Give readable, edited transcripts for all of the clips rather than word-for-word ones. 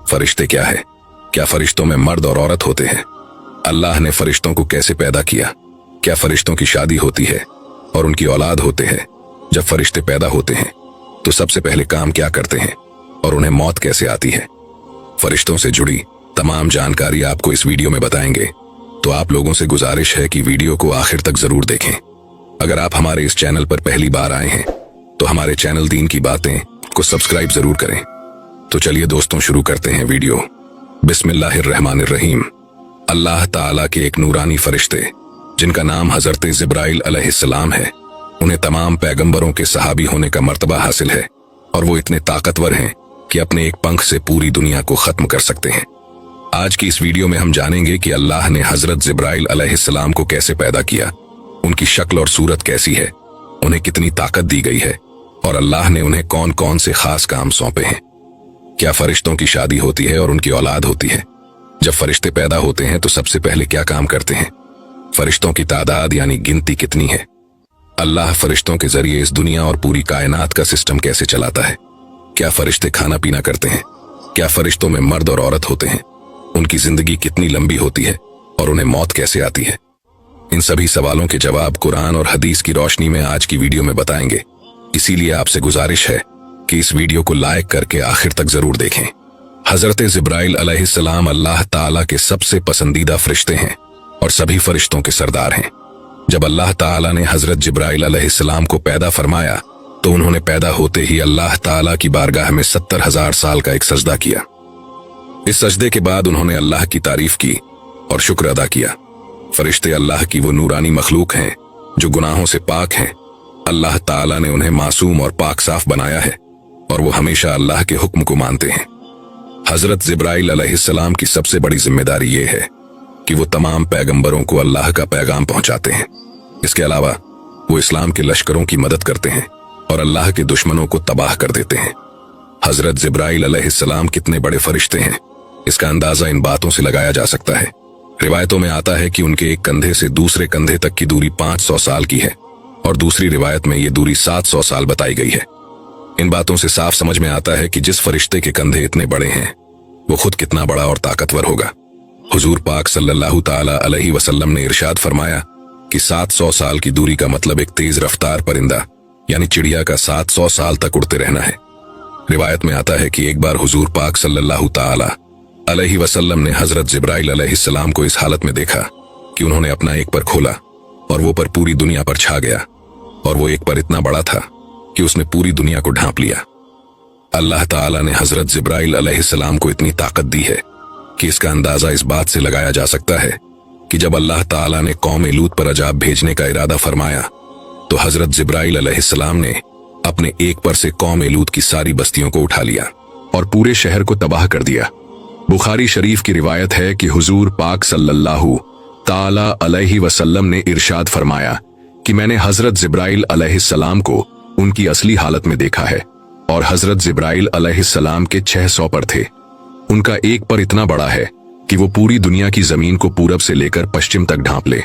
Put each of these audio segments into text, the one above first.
फरिश्ते क्या है? क्या फरिश्तों में मर्द और औरत होते हैं? अल्लाह ने फरिश्तों को कैसे पैदा किया? क्या फरिश्तों की शादी होती है और उनकी औलाद होते हैं? जब फरिश्ते पैदा होते हैं तो सबसे पहले काम क्या करते हैं और उन्हें मौत कैसे आती है? फरिश्तों से जुड़ी तमाम जानकारी आपको इस वीडियो में बताएंगे, तो आप लोगों से गुजारिश है कि वीडियो को आखिर तक जरूर देखें। अगर आप हमारे इस चैनल पर पहली बार आए हैं तो हमारे चैनल दीन की बातें को सब्सक्राइब जरूर करें। तो चलिए दोस्तों, शुरू करते हैं वीडियो। बिस्मिल्लाहिर्रहमानिर्रहीम। अल्लाह ताला के एक नूरानी फरिश्ते जिनका नाम हजरत जिब्राइल अलैहिस्सलाम है, उन्हें तमाम पैगंबरों के सहाबी होने का मर्तबा हासिल है और वो इतने ताकतवर हैं कि अपने एक पंख से पूरी दुनिया को खत्म कर सकते हैं। आज की इस वीडियो में हम जानेंगे कि अल्लाह ने हजरत जिब्राइल अलैहिस्सलाम को कैसे पैदा किया, उनकी शक्ल और सूरत कैसी है, उन्हें कितनी ताकत दी गई है और अल्लाह ने उन्हें कौन कौन से खास काम सौंपे हैं। क्या फरिश्तों की शादी होती है और उनकी औलाद होती है? जब फरिश्ते पैदा होते हैं तो सबसे पहले क्या काम करते हैं? फरिश्तों की तादाद यानी गिनती कितनी है? अल्लाह फरिश्तों के जरिए इस दुनिया और पूरी कायनात का सिस्टम कैसे चलाता है? क्या फरिश्ते खाना पीना करते हैं? क्या फरिश्तों में मर्द और औरत होते हैं? उनकी जिंदगी कितनी लंबी होती है और उन्हें मौत कैसे आती है? इन सभी सवालों के जवाब कुरान और हदीस की रोशनी में आज की वीडियो में बताएंगे। इसीलिए आपसे गुजारिश है कि इस वीडियो को लाइक करके आखिर तक जरूर देखें। हजरत जिब्राइल अलैहिस्सलाम अल्लाह ताला के सबसे पसंदीदा फरिश्ते हैं और सभी फरिश्तों के सरदार हैं। जब अल्लाह ताला ने हजरत जिब्राइल अलैहिस्सलाम को पैदा फरमाया तो उन्होंने पैदा होते ही अल्लाह ताला की बारगाह में 70,000 साल का एक सजदा किया। इस सजदे के बाद उन्होंने अल्लाह की तारीफ की और शुक्र अदा किया। फरिश्ते अल्लाह की वो नूरानी मखलूक हैं जो गुनाहों से पाक हैं। अल्लाह ताला ने उन्हें मासूम और पाक साफ बनाया है और वो हमेशा अल्लाह के हुक्म को मानते हैं। हजरत जिब्राइल अलैहिस्सलाम की सबसे बड़ी जिम्मेदारी ये है कि वो तमाम पैगंबरों को अल्लाह का पैगाम पहुंचाते हैं। इसके अलावा वो इस्लाम के लश्करों की मदद करते हैं और अल्लाह के दुश्मनों को तबाह कर देते हैं। हजरत जिब्राइल अलैहिस्सलाम कितने बड़े फरिश्ते हैं, इसका अंदाजा इन बातों से लगाया जा सकता है। रिवायतों में आता है कि उनके एक कंधे से दूसरे कंधे तक की दूरी 500 साल की है और दूसरी रिवायत में ये दूरी 700 साल बताई गई है। इन बातों से साफ समझ में आता है कि जिस फरिश्ते के कंधे इतने बड़े हैं वो खुद कितना बड़ा और ताकतवर होगा। हुजूर पाक सल्लल्लाहु ताला अलैहि वसल्लम ने इरशाद फरमाया कि 700 साल की दूरी का मतलब एक तेज रफ्तार परिंदा यानी चिड़िया का 700 साल तक उड़ते रहना है। रिवायत में आता है कि एक बार हुजूर पाक सल्लल्लाहु ताला अलैहि वसल्लम ने हजरत जिब्राइल अलैहिस्सलाम को इस हालत में देखा कि उन्होंने अपना एक पर खोला और वो पर पूरी दुनिया पर छा गया और वो एक पर इतना बड़ा था कि उसने पूरी दुनिया को ढांप लिया। अल्लाह ताला ने हजरत जिब्राइल अलैहिस्सलाम को इतनी ताकत दी है कि इसका अंदाजा इस बात से लगाया जा सकता है कि जब अल्लाह ताला ने कौम लूत पर अजाब भेजने का इरादा फरमाया तो हजरत जिब्राइल अलैहिस्सलाम ने अपने एक पर से कौम लूत की सारी बस्तियों को उठा लिया और पूरे शहर को तबाह कर दिया। बुखारी शरीफ की रिवायत है कि हुजूर पाक सल्लल्लाहु ताला अलैहि वसल्लम ने इरशाद फरमाया कि मैंने हजरत जिब्राइल अलैहिस्सलाम को उनकी असली हालत में देखा है और हजरत जिब्राइल अलैहिस्सलाम के 600 पर थे। उनका एक पर इतना बड़ा है कि वो पूरी दुनिया की जमीन को पूरब से लेकर पश्चिम तक ढांप ले।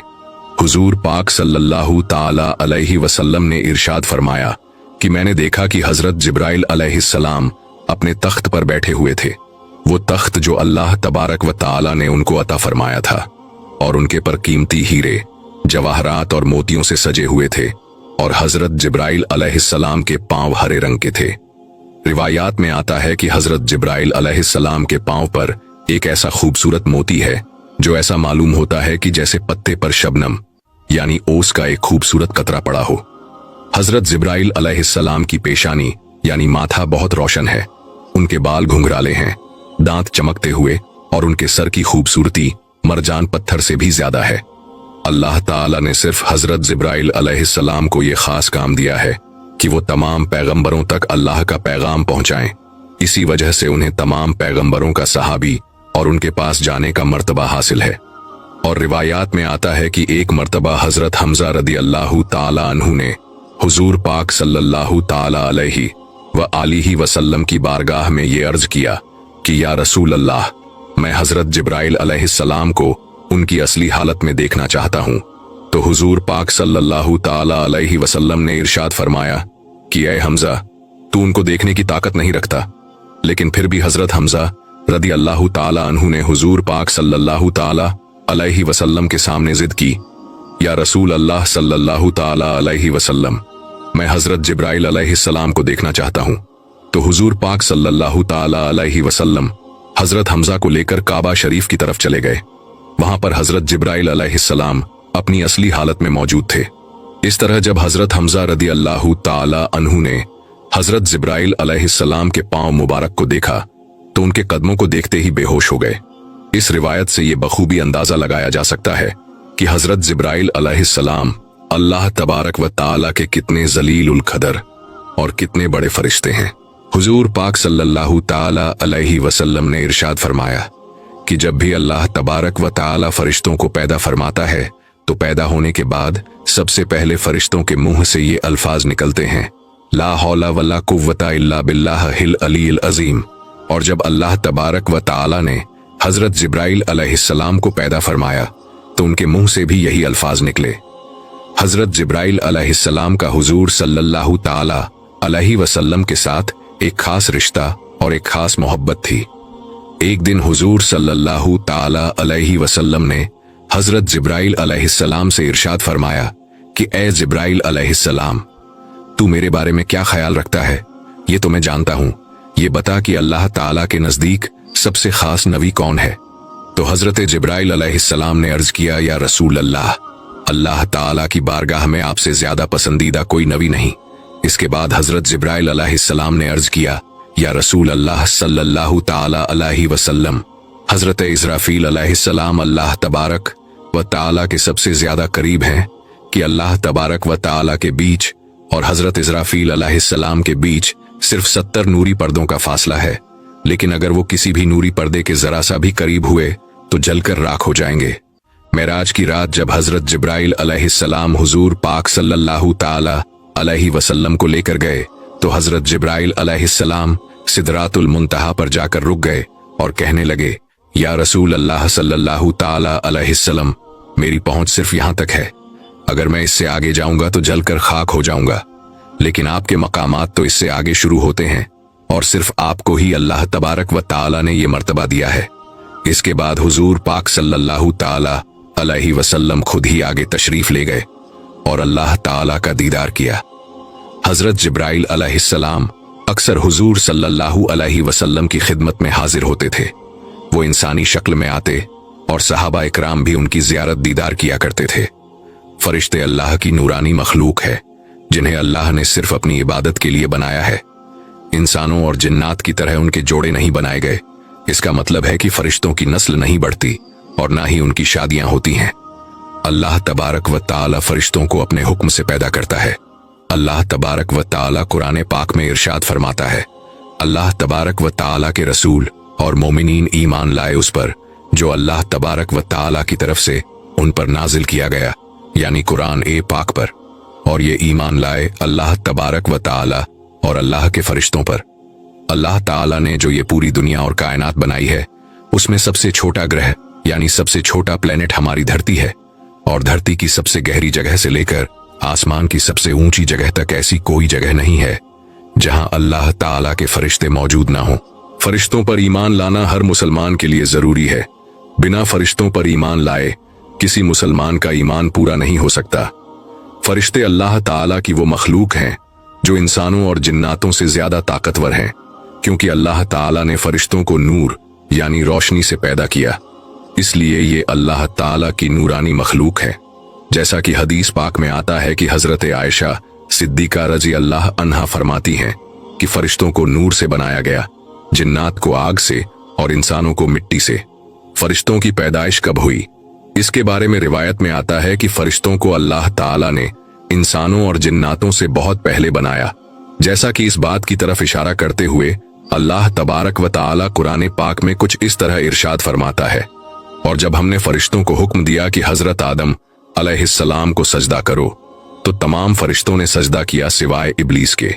हुजूर पाक सल्लल्लाहु ताला अलैहि वसल्लम ने इरशाद फरमाया कि मैंने देखा कि हजरत जिब्राइल अलैहिस्सलाम अपने तख्त पर बैठे हुए थे। वो तख्त जो अल्लाह तबारक व ताला ने उनको अता फरमाया था और उनके पर कीमती हीरे, जवाहरात और मोतियों से सजे हुए थे और हजरत जिब्राइल अलैहिस्सलाम के पांव हरे रंग के थे। रिवायात में आता है कि हजरत जिब्राइल अलैहिस्सलाम के पांव पर एक ऐसा खूबसूरत मोती है जो ऐसा मालूम होता है कि जैसे पत्ते पर शबनम यानी ओस का एक खूबसूरत कतरा पड़ा हो। हजरत जिब्राइल अलैहिस्सलाम की पेशानी यानी माथा बहुत रोशन है, उनके बाल घुंघराले हैं, दांत चमकते हुए और उनके सर की खूबसूरती मरजान पत्थर से भी ज्यादा है। अल्लाह ताला ने सिर्फ हजरत जिब्राइल अलैहिस्सलाम को यह खास काम दिया है कि वो तमाम पैगंबरों तक अल्लाह का पैगाम पहुंचाएं। इसी वजह से उन्हें तमाम पैगंबरों का सहाबी और उनके पास जाने का मर्तबा हासिल है। और रिवायात में आता है कि एक मर्तबा हजरत हमजा रदी अल्लाह ताला अन्हु ने हुजूर पाक सल्लल्लाहु ताला अलैहि व आलिहि वसल्लम की बारगाह में ये अर्ज किया कि या रसूल अल्लाह, मैं हजरत जिब्राइल अलैहिस्सलाम को उनकी असली हालत में देखना चाहता हूं। तो हुजूर पाक सल्लल्लाहु ताला अलैहि वसल्लम ने इरशाद फरमाया कि ऐ हमजा, तू उनको देखने की ताकत नहीं रखता। लेकिन फिर भी हजरत हमजा रदी अल्लाह ताला अन्हु ने हुजूर पाक सल्लल्लाहु ताला अलैहि वसल्लम के सामने जिद की, या रसूल अल्लाह सल्लल्लाहु ताला अलैहि वसल्लम, मैं हजरत जिब्राइल अलैहिस्सलाम को देखना चाहता हूँ। तो हुजूर पाक सल्लल्लाहु ताला अलैहि वसल्लम हजरत हमजा को लेकर काबा शरीफ की तरफ चले गए। वहां पर हजरत जिब्राइल अलैहिस्सलाम अपनी असली हालत में मौजूद थे। इस तरह जब हजरत हमजा रदी अल्लाह ताला अन्हु ने हजरत जिब्राइल अलैहिस्सलाम के पांव मुबारक को देखा तो उनके कदमों को देखते ही बेहोश हो गए। इस रिवायत से ये बखूबी अंदाजा लगाया जा सकता है कि हजरत जिब्राइल अलैहिस्सलाम अल्लाह तबारक व ताला के कितने जलील उल कदर और कितने बड़े फरिश्ते हैं। हुजूर पाक सल्लल्लाहु ताला अलैहि वसल्लम ने इरशाद फरमाया कि जब भी अल्लाह तबारक व ताला फरिश्तों को पैदा फरमाता है तो पैदा होने के बाद सबसे पहले फरिश्तों के मुंह से ये अल्फाज निकलते हैं, ला हौला वला कुव्वता इल्ला बिल्लाहिल अलील अजीम। और जब अल्लाह तबारक व ताला ने हजरत जिब्राइल अलैहिस्सलाम को पैदा फरमाया तो उनके मुंह से भी यही अल्फाज निकले। हजरत जिब्राइल अलैहिस्सलाम का हुजूर सल्लल्लाहु ताला अलैहि वसल्लम के साथ एक खास रिश्ता और एक खास मोहब्बत थी। एक दिन हुजूर सल्लल्लाहु ताला अलैहि वसल्लम ने हजरत जिब्राइल अलैहिस्सलाम से इरशाद फरमाया कि ए जिब्राइल अलैहिस्सलाम, तू मेरे बारे में क्या ख्याल रखता है ये तो मैं जानता हूँ, ये बता कि अल्लाह ताला के नजदीक सबसे खास नबी कौन है। तो हजरत जिब्राइल अलैहिस्सलाम ने अर्ज किया, या रसूल अल्लाह, अल्लाह ताला की बारगाह में आपसे ज्यादा पसंदीदा कोई नबी नहीं। इसके बाद हजरत जिब्राइल अलैहिस्सलाम ने अर्ज किया, या रसूल अल्लाह सल्लल्लाहु ताला अलैहि वसल्लम, हजरत इस्राफील अलैहिस्सलाम अल्लाह तबारक व ताला के सबसे ज्यादा करीब हैं कि अल्लाह तबारक व ताला के बीच और हजरत इस्राफील अलैहिस्सलाम के बीच सिर्फ 70 नूरी पर्दों का फासला है, लेकिन अगर वो किसी भी नूरी पर्दे के जरा सा भी करीब हुए तो जलकर राख हो जाएंगे। मेराज की रात जब हजरत जिब्राइल अलैहिस्सलाम हुजूर पाक सल्लल्लाहु ताला अलैहि वसल्लम को लेकर गए तो हजरत जिब्राइल अलैहिस्सलाम सिदरातुल मुंतहा पर जाकर रुक गए और कहने लगे, या रसूल अल्लाह सल्लल्लाहु ताला अलैहिस्सलाम, मेरी पहुंच सिर्फ यहां तक है, अगर मैं इससे आगे जाऊंगा तो जलकर खाक हो जाऊंगा, लेकिन आपके मकामात तो इससे आगे शुरू होते हैं और सिर्फ आपको ही अल्लाह तबारक व ताला ने ये मर्तबा दिया है। इसके बाद हुजूर पाक सल्लल्लाहु ताला अलैहि वसल्लम खुद ही आगे तशरीफ ले गए और अल्लाह ताला का दीदार किया। हजरत जिब्राइल अलैहिस्सलाम अक्सर हुजूर सल्लल्लाहु अलैहि वसल्लम की खिदमत में हाजिर होते थे। वो इंसानी शक्ल में आते और सहाबा इकराम भी उनकी जियारत दीदार किया करते थे। फरिश्ते अल्लाह की नूरानी मखलूक है जिन्हें अल्लाह ने सिर्फ अपनी इबादत के लिए बनाया है। इंसानों और जिन्नात की तरह उनके जोड़े नहीं बनाए गए। इसका मतलब है कि फरिश्तों की नस्ल नहीं बढ़ती और ना ही उनकी शादियां होती हैं। अल्लाह तबारक व ताला फरिश्तों को अपने हुक्म से पैदा करता है। अल्लाह तबारक व ताला कुरान पाक में इरशाद फरमाता है, अल्लाह तबारक व ताला के रसूल और मोमिनीन ईमान लाए उस पर जो अल्लाह तबारक व ताला की तरफ से उन पर नाजिल किया गया, यानी कुरान ए पाक पर, और ये ईमान लाए अल्लाह तबारक व ताला और अल्लाह के फरिश्तों पर। अल्लाह ताला ने जो ये पूरी दुनिया और कायनात बनाई है उसमें सबसे छोटा ग्रह यानी सबसे छोटा प्लेनेट हमारी धरती है, और धरती की सबसे गहरी जगह से लेकर आसमान की सबसे ऊंची जगह तक ऐसी कोई जगह नहीं है जहां अल्लाह ताला के फरिश्ते मौजूद ना हो। फरिश्तों पर ईमान लाना हर मुसलमान के लिए जरूरी है। बिना फरिश्तों पर ईमान लाए किसी मुसलमान का ईमान पूरा नहीं हो सकता। फरिश्ते अल्लाह ताला की वो मखलूक हैं जो इंसानों और जिन्नातों से ज्यादा ताकतवर हैं, क्योंकि अल्लाह ताला ने फरिश्तों को नूर यानी रोशनी से पैदा किया, इसलिए ये अल्लाह ताला की नूरानी मखलूक है। जैसा कि हदीस पाक में आता है कि हजरत आयशा सिद्दीका रजी अल्लाह अन्हा फरमाती हैं कि फरिश्तों को नूर से बनाया गया, जिन्नात को आग से और इंसानों को मिट्टी से। फरिश्तों की पैदाइश कब हुई? इसके बारे में रिवायत में आता है कि फरिश्तों को अल्लाह ताला ने इंसानों और जिन्नातों से बहुत पहले बनाया, जैसा कि इस बात की तरफ इशारा करते हुए अल्लाह तबारक व ताला कुरान पाक में कुछ इस तरह इरशाद फरमाता है, और जब हमने फरिश्तों को हुक्म दिया कि हजरत आदम अलैहिस्सलाम को सजदा करो तो तमाम फरिश्तों ने सजदा किया सिवाय इब्लीस के।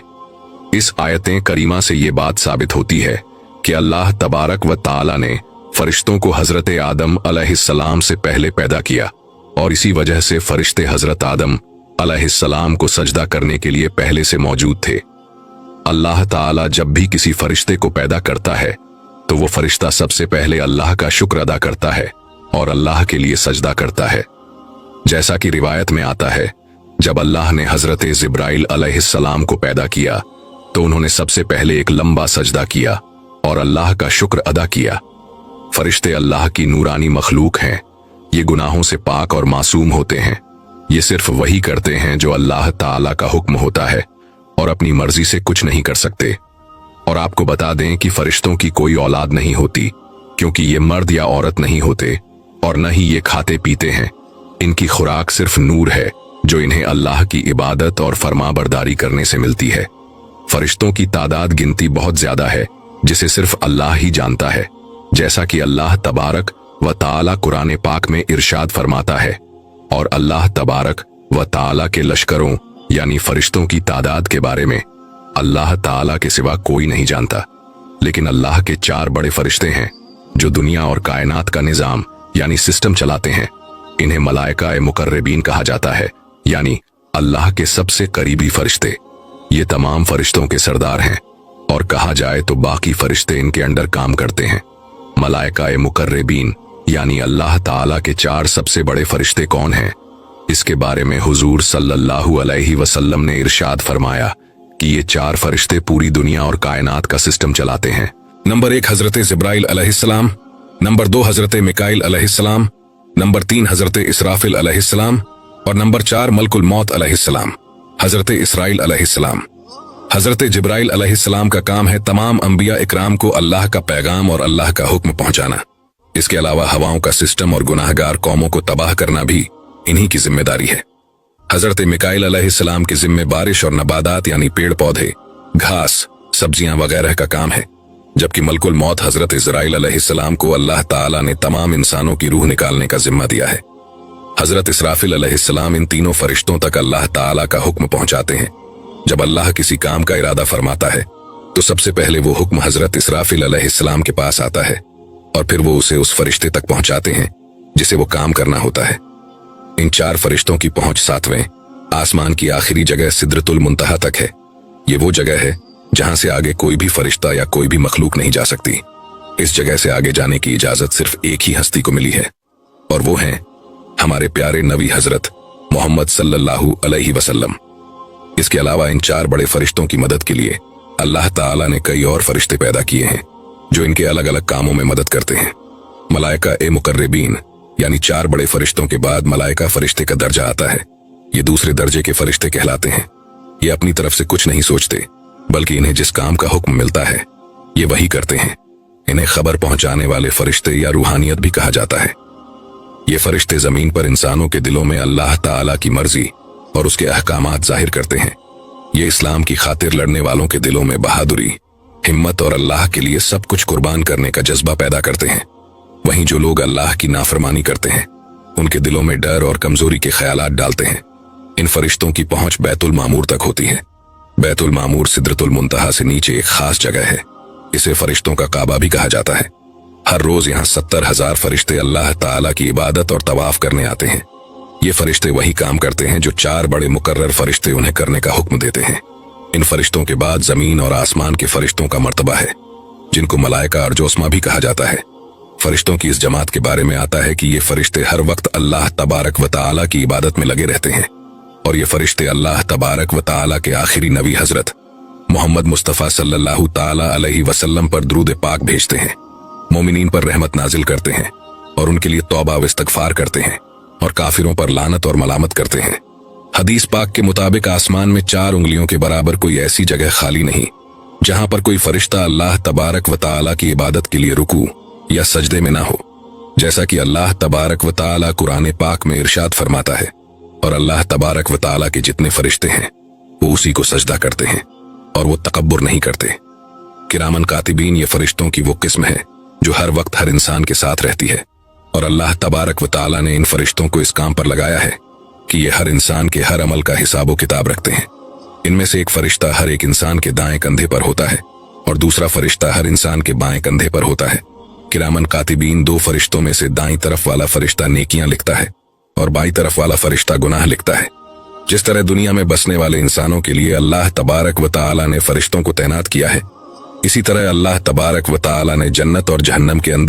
इस आयतें करीमा से ये बात साबित होती है कि अल्लाह तबारक व ताला ने फरिश्तों को हजरत आदम अलैहिस्सलाम से पहले पैदा किया, और इसी वजह से फरिश्ते हजरत आदम अलैहिस्सलाम को सजदा करने के लिए पहले से मौजूद थे। अल्लाह ताला जब भी किसी फरिश्ते को पैदा करता है तो वो फरिश्ता सबसे पहले अल्लाह का शुक्र अदा करता है और अल्लाह के लिए सजदा करता है। जैसा कि रिवायत में आता है, जब अल्लाह ने हजरत जिब्राइल अलैहिस्सलाम को पैदा किया तो उन्होंने सबसे पहले एक लंबा सजदा किया और अल्लाह का शुक्र अदा किया। फरिश्ते अल्लाह की नूरानी मखलूक हैं। ये गुनाहों से पाक और मासूम होते हैं। ये सिर्फ वही करते हैं जो अल्लाह ताला का हुक्म होता है और अपनी मर्जी से कुछ नहीं कर सकते। और आपको बता दें कि फरिश्तों की कोई औलाद नहीं होती, क्योंकि ये मर्द या औरत नहीं होते और न ही ये खाते पीते हैं। इनकी खुराक सिर्फ नूर है जो इन्हें अल्लाह की इबादत और फरमाबरदारी करने से मिलती है। फरिश्तों की तादाद गिनती बहुत ज्यादा है जिसे सिर्फ अल्लाह ही जानता है। जैसा कि अल्लाह तबारक व ताला कुरान पाक में इरशाद फरमाता है, और अल्लाह तबारक व ताला के लश्करों यानी फरिश्तों की तादाद के बारे में अल्लाह ताला के सिवा कोई नहीं जानता। लेकिन अल्लाह के 4 बड़े फरिश्ते हैं जो दुनिया और कायनात का निजाम यानी सिस्टम चलाते हैं। इन्हें मलाइका मुकर्रबीन कहा जाता है, यानी अल्लाह के सबसे करीबी फरिश्ते। ये तमाम फरिश्तों के सरदार हैं और कहा जाए तो बाकी फरिश्ते इनके अंडर काम करते हैं। मलाइका मुकर्रबीन यानी अल्लाह ताला के 4 सबसे बड़े फरिश्ते कौन हैं? इसके बारे में हुजूर सल्लल्लाहु अलैहि वसल्लम ने इरशाद फरमाया कि ये 4 फरिश्ते पूरी दुनिया और कायनात का सिस्टम चलाते हैं। नंबर 1 हजरत जिब्राइल अलैहिस्सलाम, नंबर 2 हजरत मिकाइल अलैहिस्सलाम, नंबर 3 हजरत इसराफिल अलैहिस्सलाम और नंबर 4 मलकुल मौत अलैहिस्सलाम, हजरत इसराइल अलैहिस्सलाम। हजरत जिब्राइल अलैहिस्सलाम का काम है तमाम अंबिया इकराम को अल्लाह का पैगाम और अल्लाह का हुक्म पहुंचाना। इसके अलावा हवाओं का सिस्टम और गुनाहगार कौमों को तबाह करना भी इन्हीं की जिम्मेदारी है। हजरत मिकाइल अलैहिस्सलाम के जिम्मे बारिश और नबादात यानी पेड़ पौधे, घास, सब्जियां वगैरह का काम है, जबकि मलकुल मौत हजरत इस्राइल अलैहिस्सलाम को अल्लाह ताला ने तमाम इंसानों की रूह निकालने का जिम्मा दिया है। हजरत इसराफिल अलैहिस्सलाम इन तीनों फरिश्तों तक अल्लाह ताला का हुक्म पहुंचाते हैं। जब अल्लाह किसी काम का इरादा फरमाता है तो सबसे पहले वो हुक्म हजरत इसराफिल अलैहिस्सलाम के पास आता है और फिर वो उसे उस फरिश्ते तक पहुंचाते हैं जिसे वो काम करना होता है। इन 4 फरिश्तों की पहुंच 7वें आसमान की आखिरी जगह सिदरतुल मुंतहा तक है। ये वो जगह है जहां से आगे कोई भी फरिश्ता या कोई भी मखलूक नहीं जा सकती। इस जगह से आगे जाने की इजाजत सिर्फ एक ही हस्ती को मिली है और वो हैं हमारे प्यारे नबी हजरत मोहम्मद सल्लल्लाहु अलैहि वसल्लम। इसके अलावा इन 4 बड़े फरिश्तों की मदद के लिए अल्लाह ताला ने कई और फरिश्ते पैदा किए हैं जो इनके अलग अलग कामों में मदद करते हैं। मलाइका मुकर्रबीन यानी 4 बड़े फरिश्तों के बाद मलाइका फरिश्ते का दर्जा आता है। ये दूसरे दर्जे के फरिश्ते कहलाते हैं। ये अपनी तरफ से कुछ नहीं सोचते, बल्कि इन्हें जिस काम का हुक्म मिलता है ये वही करते हैं। इन्हें खबर पहुंचाने वाले फरिश्ते या रूहानियत भी कहा जाता है। ये फरिश्ते जमीन पर इंसानों के दिलों में अल्लाह ताला की मर्जी और उसके अहकामात जाहिर करते हैं। ये इस्लाम की खातिर लड़ने वालों के दिलों में बहादुरी, हिम्मत और अल्लाह के लिए सब कुछ कुर्बान करने का जज्बा पैदा करते हैं। वहीं जो लोग अल्लाह की नाफरमानी करते हैं उनके दिलों में डर और कमजोरी के ख्यालात डालते हैं। इन फरिश्तों की पहुंच बैतुल मामूर तक होती है। बैतुल मामूर सिदरतुल मुंतहा से नीचे एक खास जगह है। इसे फरिश्तों का काबा भी कहा जाता है। हर रोज यहाँ 70,000 फरिश्ते अल्लाह ताला की इबादत और तवाफ करने आते हैं। ये फरिश्ते वही काम करते हैं जो 4 बड़े मुकर्रर फरिश्ते उन्हें करने का हुक्म देते हैं। इन फरिश्तों के बाद जमीन और आसमान के फरिश्तों का मर्तबा है, जिनको मलाइका और जोस्मा भी कहा जाता है। फरिश्तों की इस जमात के बारे में आता है कि ये फरिश्ते हर वक्त अल्लाह तबारक व ताला की इबादत में लगे रहते हैं और ये फरिश्ते अल्लाह तबारक व ताला के आखिरी नबी हजरत मोहम्मद मुस्तफ़ा सल्लल्लाहु ताला अलैहि वसल्लम पर दुरूद पाक भेजते हैं, मोमिनीन पर रहमत नाजिल करते हैं और उनके लिए तौबा व इस्तगफार करते हैं और काफिरों पर लानत और मलामत करते हैं। हदीस पाक के मुताबिक आसमान में 4 उंगलियों के बराबर कोई ऐसी जगह खाली नहीं जहां पर कोई फरिश्ता अल्लाह तबारक व ताला की इबादत के लिए रुकू या सजदे में ना हो। जैसा कि अल्लाह तबारक व ताला कुरान पाक में इरशाद फरमाता है, और अल्लाह तबारक व ताला के जितने फरिश्ते हैं वो उसी को सजदा करते हैं और वो तकब्बुर नहीं करते। किरामन कातिबीन ये फरिश्तों की वो किस्म है जो हर वक्त हर इंसान के साथ रहती है और अल्लाह तबारक व ताला ने इन फरिश्तों को इस काम पर लगाया है कि ये हर इंसान के हर अमल का हिसाब किताब रखते हैं। इनमें से एक फरिश्ता हर एक इंसान के दाएं कंधे पर होता है और दूसरा फरिश्ता हर इंसान के बाएं कंधे पर होता है। किरामन कातिबीन 2 फरिश्तों में से दाईं तरफ वाला फरिश्ता नेकियां लिखता है और बाईं तरफ वाला फरिश्ता गुनाह लिखता है। जिस तरह दुनिया में बसने वाले इंसानों के लिए अल्लाह तबारक व ताला ने फरिश्तों को तैनात किया है, इसी तरह अल्लाह तबारक व ताला ने जन्नत और जहन्नम के अंदर